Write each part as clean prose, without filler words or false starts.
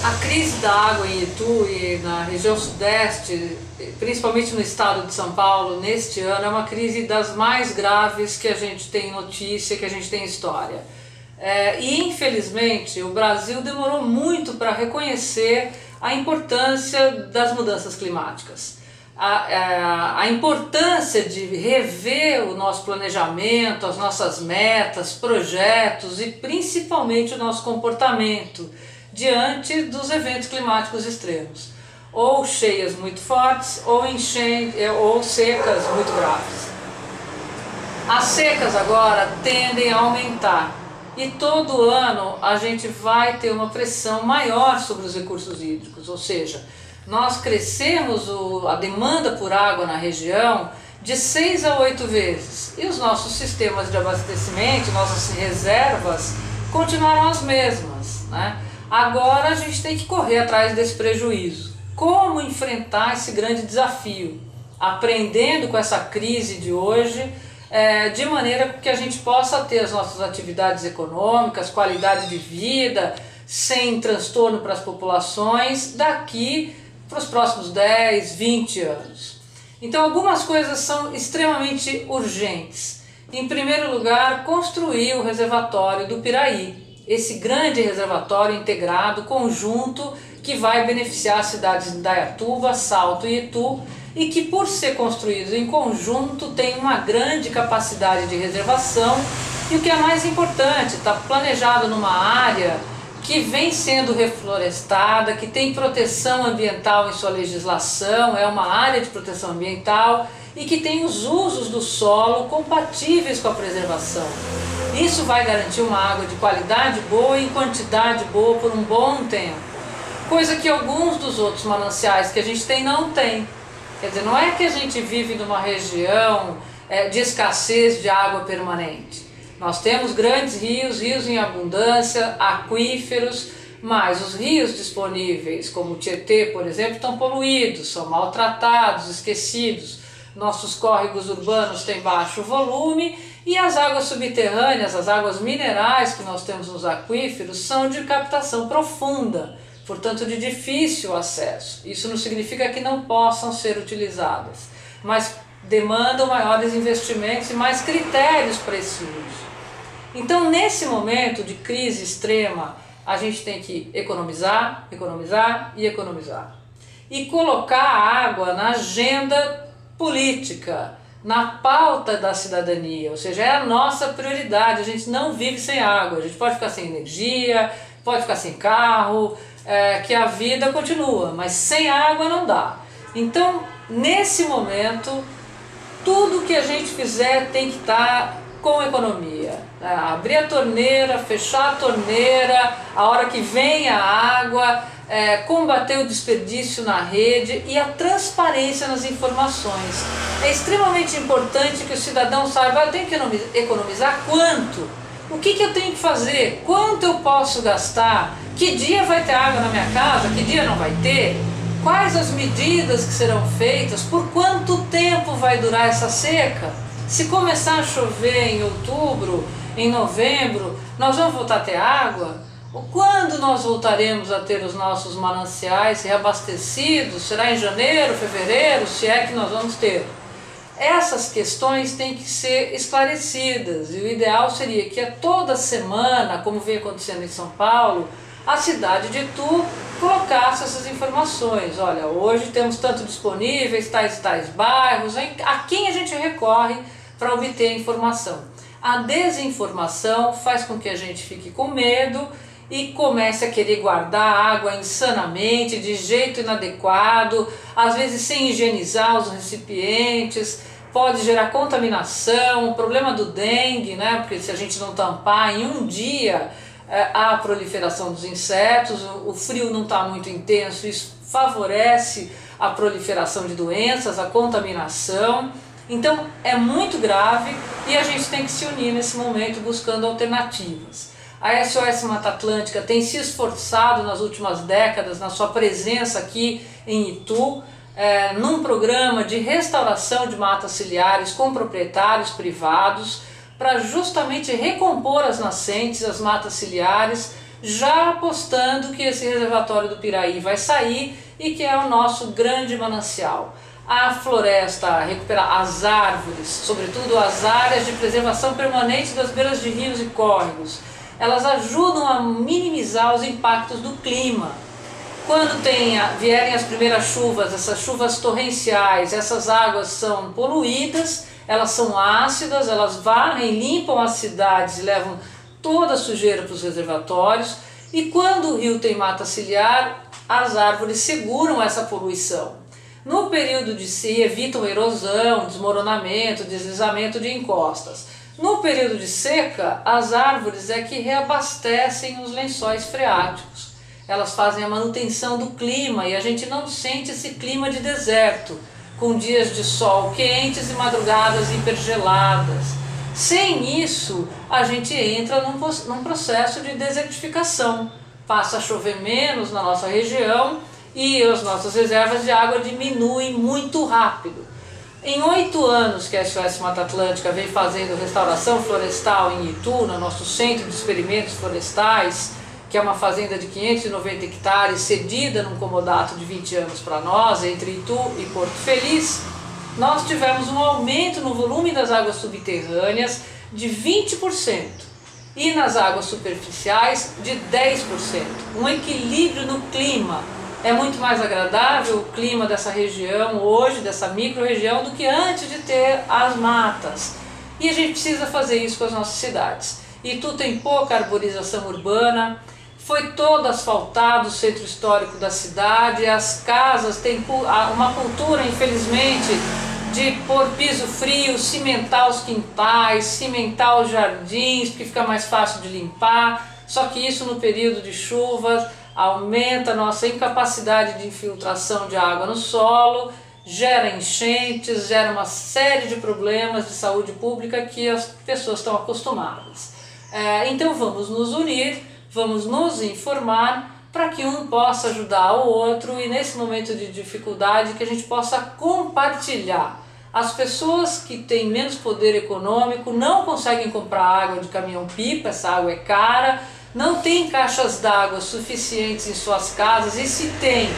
A crise da água em Itu e na região sudeste, principalmente no estado de São Paulo, neste ano, é uma crise das mais graves que a gente tem notícia, que a gente tem história. E infelizmente o Brasil demorou muito para reconhecer a importância das mudanças climáticas. A importância de rever o nosso planejamento, as nossas metas, projetos e principalmente o nosso comportamento diante dos eventos climáticos extremos, ou cheias muito fortes, ou secas muito graves. As secas agora tendem a aumentar e todo ano a gente vai ter uma pressão maior sobre os recursos hídricos, ou seja, nós crescemos a demanda por água na região de 6 a 8 vezes e os nossos sistemas de abastecimento, nossas reservas continuaram as mesmas, né? Agora a gente tem que correr atrás desse prejuízo. Como enfrentar esse grande desafio? Aprendendo com essa crise de hoje, de maneira que a gente possa ter as nossas atividades econômicas, qualidade de vida, sem transtorno para as populações, daqui para os próximos 10, 20 anos. Então algumas coisas são extremamente urgentes. Em primeiro lugar, construir o reservatório do Piraí. Esse grande reservatório integrado, conjunto, que vai beneficiar as cidades de Indaiatuba, Salto e Itu, e que por ser construído em conjunto tem uma grande capacidade de reservação e o que é mais importante, está planejado numa área que vem sendo reflorestada, que tem proteção ambiental em sua legislação, é uma área de proteção ambiental e que tem os usos do solo compatíveis com a preservação. Isso vai garantir uma água de qualidade boa e em quantidade boa por um bom tempo, coisa que alguns dos outros mananciais que a gente tem não tem. Quer dizer, não é que a gente vive numa região de escassez de água permanente. Nós temos grandes rios, rios em abundância, aquíferos, mas os rios disponíveis, como o Tietê, por exemplo, estão poluídos, são maltratados, esquecidos. Nossos córregos urbanos têm baixo volume e as águas subterrâneas, as águas minerais que nós temos nos aquíferos são de captação profunda, portanto de difícil acesso. Isso não significa que não possam ser utilizadas, mas demandam maiores investimentos e mais critérios para esse uso. Então, nesse momento de crise extrema, a gente tem que economizar, economizar e economizar. E colocar a água na agenda política, na pauta da cidadania, ou seja, é a nossa prioridade. A gente não vive sem água, a gente pode ficar sem energia, pode ficar sem carro, que a vida continua, mas sem água não dá. Então, nesse momento, tudo que a gente fizer tem que estar com economia. Abrir a torneira, fechar a torneira, a hora que vem a água, combater o desperdício na rede e a transparência nas informações. É extremamente importante que o cidadão saiba, eu tenho que economizar quanto? O que eu tenho que fazer? Quanto eu posso gastar? Que dia vai ter água na minha casa? Que dia não vai ter? Quais as medidas que serão feitas? Por quanto tempo vai durar essa seca? Se começar a chover em outubro, em novembro, nós vamos voltar a ter água? Quando nós voltaremos a ter os nossos mananciais reabastecidos? Será em janeiro, fevereiro? Se é que nós vamos ter? Essas questões têm que ser esclarecidas e o ideal seria que a toda semana, como vem acontecendo em São Paulo, a cidade de Itu colocasse essas informações. Olha, hoje temos tanto disponíveis, tais e tais bairros, a quem a gente recorre para obter a informação. A desinformação faz com que a gente fique com medo e comece a querer guardar água insanamente, de jeito inadequado, às vezes sem higienizar os recipientes, pode gerar contaminação, o problema do dengue, né? Porque se a gente não tampar em um dia a proliferação dos insetos, o frio não está muito intenso, isso favorece a proliferação de doenças, a contaminação. Então é muito grave e a gente tem que se unir nesse momento buscando alternativas. A SOS Mata Atlântica tem se esforçado nas últimas décadas na sua presença aqui em Itu, num programa de restauração de matas ciliares com proprietários privados para justamente recompor as nascentes, as matas ciliares, já apostando que esse reservatório do Piraí vai sair e que é o nosso grande manancial. A floresta, recuperar as árvores, sobretudo as áreas de preservação permanente das beiras de rios e córregos, elas ajudam a minimizar os impactos do clima. Quando vierem as primeiras chuvas, essas chuvas torrenciais, essas águas são poluídas, elas são ácidas, elas varrem, limpam as cidades e levam toda a sujeira para os reservatórios. E quando o rio tem mata ciliar, as árvores seguram essa poluição. No período de seca, evitam erosão, desmoronamento, deslizamento de encostas. No período de seca, as árvores é que reabastecem os lençóis freáticos. Elas fazem a manutenção do clima e a gente não sente esse clima de deserto, com dias de sol quentes e madrugadas hipergeladas. Sem isso, a gente entra num processo de desertificação. Passa a chover menos na nossa região e as nossas reservas de água diminuem muito rápido. Em 8 anos que a SOS Mata Atlântica vem fazendo restauração florestal em Itu, no nosso centro de experimentos florestais, que é uma fazenda de 590 hectares cedida num comodato de 20 anos para nós, entre Itu e Porto Feliz, nós tivemos um aumento no volume das águas subterrâneas de 20% e nas águas superficiais de 10%. Um equilíbrio no clima. É muito mais agradável o clima dessa região hoje, dessa micro-região, do que antes de ter as matas. E a gente precisa fazer isso com as nossas cidades. Itu tem pouca arborização urbana, foi todo asfaltado o centro histórico da cidade, as casas têm uma cultura, infelizmente, de pôr piso frio, cimentar os quintais, cimentar os jardins, porque fica mais fácil de limpar, só que isso no período de chuvas aumenta a nossa incapacidade de infiltração de água no solo, gera enchentes, gera uma série de problemas de saúde pública que as pessoas estão acostumadas. Então vamos nos unir, vamos nos informar para que um possa ajudar o outro e nesse momento de dificuldade que a gente possa compartilhar. As pessoas que têm menos poder econômico não conseguem comprar água de caminhão-pipa, essa água é cara, não tem caixas d'água suficientes em suas casas e se tem,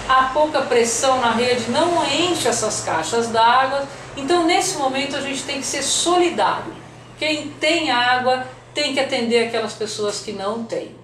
há pouca pressão na rede, não enche essas caixas d'água. Então nesse momento a gente tem que ser solidário. Quem tem água tem que atender aquelas pessoas que não têm.